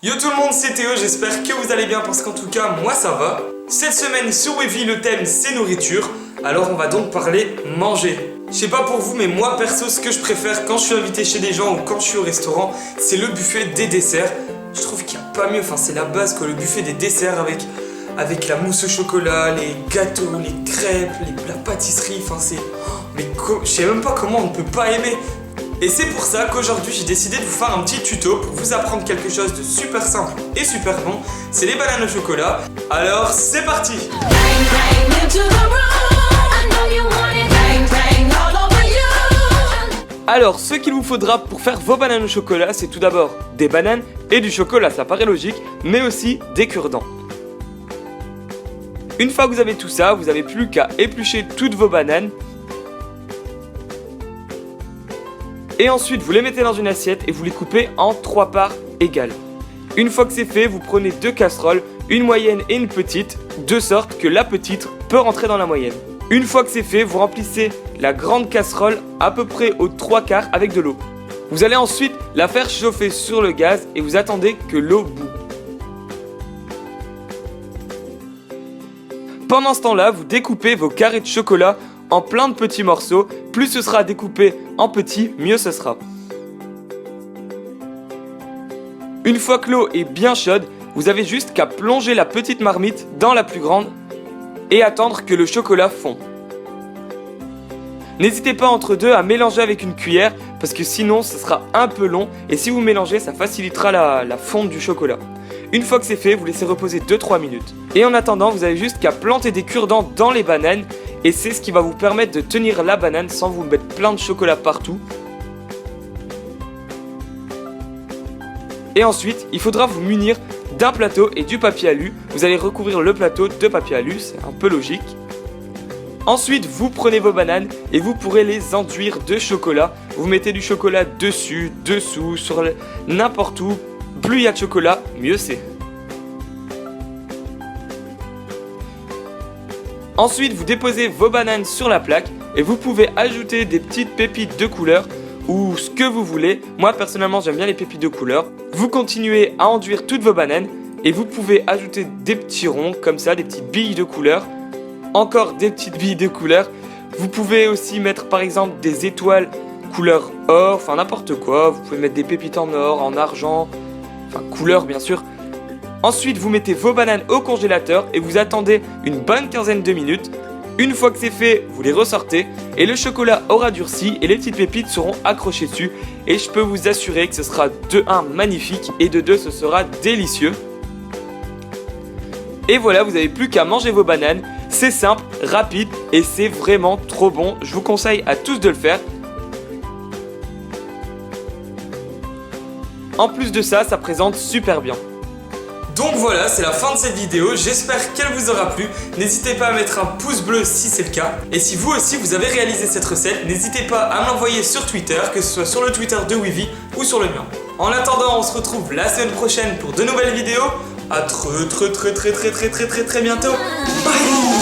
Yo tout le monde, c'est Théo, j'espère que vous allez bien parce qu'en tout cas, moi ça va. Cette semaine sur Wavy, le thème c'est nourriture, alors on va donc parler manger. Je sais pas pour vous, mais moi perso, ce que je préfère quand je suis invité chez des gens ou quand je suis au restaurant, c'est le buffet des desserts. Je trouve qu'il n'y a pas mieux, enfin c'est la base quoi, le buffet des desserts avec la mousse au chocolat, les gâteaux, les crêpes, la pâtisserie, enfin c'est... Mais je sais même pas comment on ne peut pas aimer. Et c'est pour ça qu'aujourd'hui j'ai décidé de vous faire un petit tuto pour vous apprendre quelque chose de super simple et super bon. C'est les bananes au chocolat. Alors c'est parti! Alors ce qu'il vous faudra pour faire vos bananes au chocolat, c'est tout d'abord des bananes et du chocolat, ça paraît logique, mais aussi des cure-dents. Une fois que vous avez tout ça, vous n'avez plus qu'à éplucher toutes vos bananes. Et ensuite, vous les mettez dans une assiette et vous les coupez en 3 parts égales. Une fois que c'est fait, vous prenez 2 casseroles, une moyenne et une petite, de sorte que la petite peut rentrer dans la moyenne. Une fois que c'est fait, vous remplissez la grande casserole à peu près aux 3/4 avec de l'eau. Vous allez ensuite la faire chauffer sur le gaz et vous attendez que l'eau bout. Pendant ce temps-là, vous découpez vos carrés de chocolat en plein de petits morceaux. Plus ce sera découpé en petits, mieux ce sera. Une fois que l'eau est bien chaude, vous avez juste qu'à plonger la petite marmite dans la plus grande et attendre que le chocolat fond. N'hésitez pas entre deux à mélanger avec une cuillère parce que sinon ce sera un peu long et si vous mélangez ça facilitera la fonte du chocolat. Une fois que c'est fait, vous laissez reposer 2-3 minutes. Et en attendant, vous avez juste qu'à planter des cure-dents dans les bananes et c'est ce qui va vous permettre de tenir la banane sans vous mettre plein de chocolat partout. Et ensuite, il faudra vous munir d'un plateau et du papier alu. Vous allez recouvrir le plateau de papier alu, c'est un peu logique. Ensuite, vous prenez vos bananes et vous pourrez les enduire de chocolat. Vous mettez du chocolat dessus, dessous, sur n'importe où. Plus il y a de chocolat, mieux c'est. Ensuite, vous déposez vos bananes sur la plaque et vous pouvez ajouter des petites pépites de couleur ou ce que vous voulez. Moi, personnellement, j'aime bien les pépites de couleur. Vous continuez à enduire toutes vos bananes et vous pouvez ajouter des petits ronds comme ça, des petites billes de couleur. Encore des petites billes de couleur. Vous pouvez aussi mettre par exemple des étoiles couleur or, enfin n'importe quoi. Vous pouvez mettre des pépites en or, en argent, enfin couleur bien sûr. Ensuite, vous mettez vos bananes au congélateur et vous attendez une bonne quinzaine de minutes. Une fois que c'est fait, vous les ressortez et le chocolat aura durci et les petites pépites seront accrochées dessus. Et je peux vous assurer que ce sera de 1 magnifique et de 2 ce sera délicieux. Et voilà, vous n'avez plus qu'à manger vos bananes. C'est simple, rapide et c'est vraiment trop bon. Je vous conseille à tous de le faire. En plus de ça, ça présente super bien. Donc voilà, c'est la fin de cette vidéo, j'espère qu'elle vous aura plu. N'hésitez pas à mettre un pouce bleu si c'est le cas. Et si vous aussi vous avez réalisé cette recette, n'hésitez pas à me l'envoyer sur Twitter, que ce soit sur le Twitter de Wavy ou sur le mien. En attendant, on se retrouve la semaine prochaine pour de nouvelles vidéos. À très bientôt. Bye.